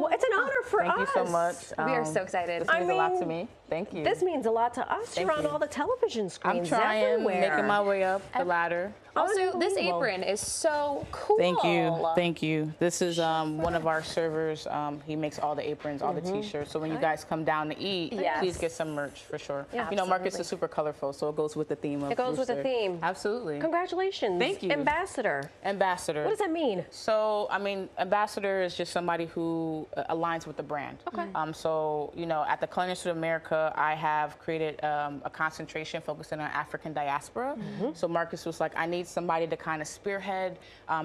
Well, it's an honor for us. Thank you so much. We are so excited. This means a lot to me. Thank you. This means a lot to us. You're on all the television I'm screens trying, everywhere. making my way up the ladder. Also, this apron is so cool. Thank you, thank you. This is one of our servers. He makes all the aprons, all the T-shirts. So when you guys come down to eat, please get some merch for sure. Yeah, you know, Marcus is super colorful, so it goes with the theme of It goes with the theme. Absolutely. Congratulations. Thank you. Ambassador. Ambassador. What does that mean? So, I mean, ambassador is just somebody who aligns with the brand. Okay. So, you know, at the Culinary Institute of America, I have created a concentration focusing on African diaspora. So Marcus was like, I need somebody to kind of spearhead,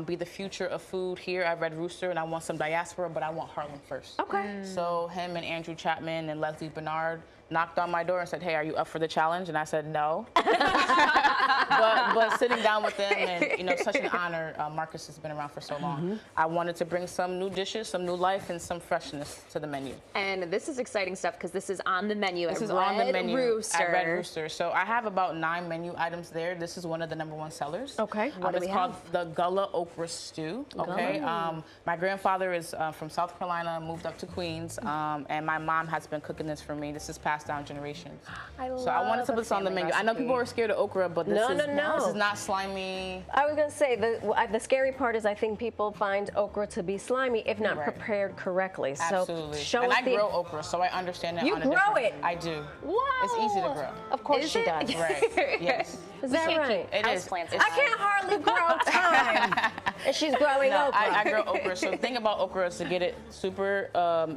be the future of food here at Red Rooster, and I want some diaspora, but I want Harlem first. Okay. So him and Andrew Chapman and Leslie Bernard knocked on my door and said, hey, are you up for the challenge? And I said, no. but sitting down with them and, you know, such an honor. Marcus has been around for so long. I wanted to bring some new dishes, some new life, and some freshness to the menu. And this is exciting stuff because this is on the menu This at is on the Red menu Rooster. at Red Rooster. So I have about 9 menu items there. This is one of the #1 sellers. Okay. What do we it's called the Gullah Okra Stew. Okay. My grandfather is from South Carolina, moved up to Queens, and my mom has been cooking this for me. This is passed down generations. So I wanted to put this on the menu. I know people are scared of okra, but this is not slimy. I was going to say, the scary part is I think people find okra to be slimy if not prepared correctly. Absolutely. So show and us I grow okra, so I understand that. You grow it? I do. Wow. It's easy to grow. Of course she does. Right. Yes. Is that right? It is. Houseplants. I can't hardly grow time. And she's growing okra. I grow okra. So the thing about okra is to get it super,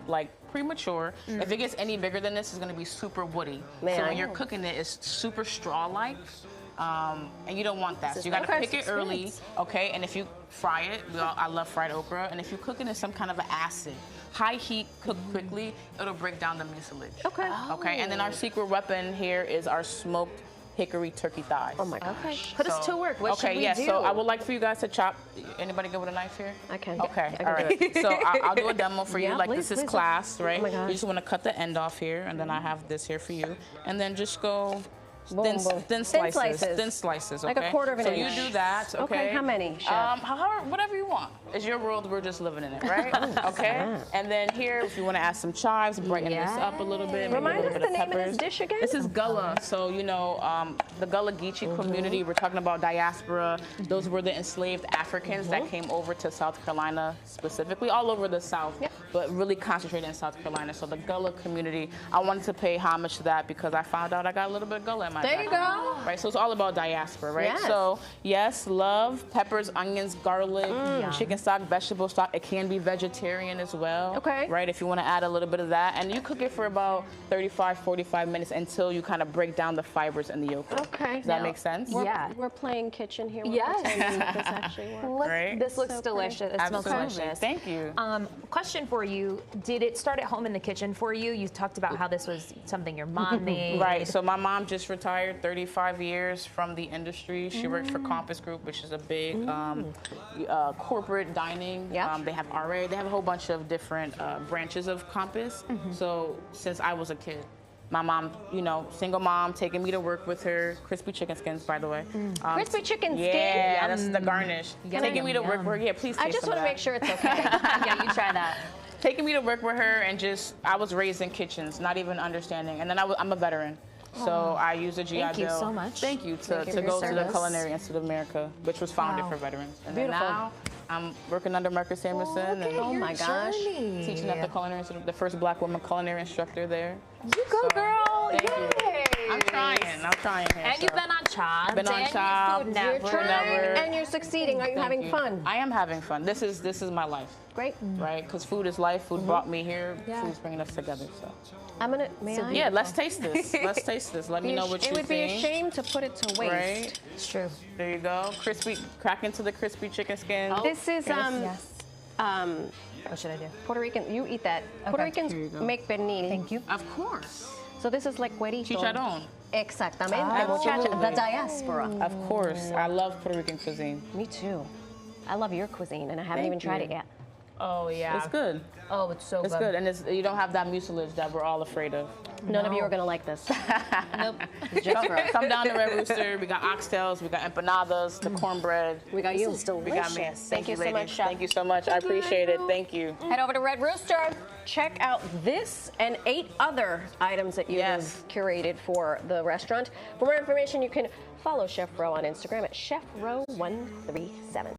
like, premature. If it gets any bigger than this, it's going to be super woody. Man. So when you're cooking it, it's super straw-like. And you don't want that. So you got to pick it early, okay? And if you fry it, I love fried okra. And if you cook it in some kind of an acid, high heat, cook quickly, it'll break down the mucilage. Okay. Okay, and then our secret weapon here is our smoked hickory turkey thighs. Oh my gosh. Okay. Put us to work. What should we do? So I would like for you guys to chop. Anybody good with a knife here? I can. Okay, I can all do right. it. So I'll do a demo for you. Yeah, Like please, this is please. class, right? Oh my gosh. You just want to cut the end off here, and then I have this here for you. And then just go thin slices. Thin slices, okay? Like a quarter of an so inch. you do that, okay? Okay, how many, Chef? However, whatever you want. It's your world, we're just living in it, right? Okay? And then here, if you want to add some chives, brighten this up a little bit. maybe Remind a us little the bit name of this peppers. dish again? This is Gullah. So, you know, the Gullah Geechee community, we're talking about diaspora. Those were the enslaved Africans that came over to South Carolina specifically, all over the South, but really concentrated in South Carolina. So the Gullah community, I wanted to pay homage to that because I found out I got a little bit of Gullah in my There you background. go. Right, so it's all about diaspora, right? Yes. So, yes, love, peppers, onions, garlic, chicken stock, vegetable stock. It can be vegetarian as well. Okay. Right, if you want to add a little bit of that. And you cook it for about 35, 45 minutes until you kind of break down the fibers in the yolk. Okay. Does that make sense? We're playing kitchen here. We're Yes. pretending that this actually works. Right? This looks So delicious. It smells Absolutely. delicious. Thank you. Question for you. Did it start at home in the kitchen for you? You talked about how this was something your mom made. Right, so my mom just retired, 35 years from the industry. She works for Compass Group, which is a big corporate dining. Yeah. They have RA, they have a whole bunch of different branches of Compass. So since I was a kid, my mom, you know, single mom, taking me to work with her. Crispy chicken skins, by the way. Crispy chicken skin? Yeah, that's the garnish. Taking me to work with her. Yeah, please taste I just some of want to that. make sure it's okay. Yeah, you try that. Taking me to work with her and just, I was raised in kitchens, not even understanding. And then I'm a veteran. So I use a GI Bill. Thank you so much. Thank you to for your go to the service. Culinary Institute of America, which was founded for veterans. And then Beautiful. now I'm working under Marcus Samuelson and Oh my gosh. teaching at the Culinary Institute, the first Black woman culinary instructor there. You go, girl. Thank you. Yay. I'm trying here. And you've been on Chopped. Been on and Chopped. Food You're Network. trying and you're succeeding. Are you having fun? I am having fun. This is my life, Great. right? Because food is life. Food brought me here. Food's bringing us together. So I'm gonna. May I? yeah, let's taste this. Let's taste this. Let me know what you It would think. be a shame to put it to waste. Right? It's true. There you go. Crispy, crack into the crispy chicken skin. This is Yes. What should I do? Puerto Rican. You eat that. Puerto Ricans Here you go. make pernil. Thank you. Of course. So this is like cuerito. Chicharrón. Exactamente. Muchacha. The diaspora. Of course. I love Puerto Rican cuisine. Me too. I love your cuisine, and I haven't Thank even tried you. it yet. Oh, yeah. It's good. Oh, it's so It's good, and you don't have that mucilage that we're all afraid of. None of you are going to like this. Nope. Come down to Red Rooster. We got oxtails, we got empanadas, the cornbread. We got you. This is delicious. We got me. Thank you so much, ladies. Chef. Thank you so much. I appreciate it. Thank you. Head over to Red Rooster. Check out this and 8 other items that you have curated for the restaurant. For more information, you can follow Chef Ro on Instagram at ChefRo137.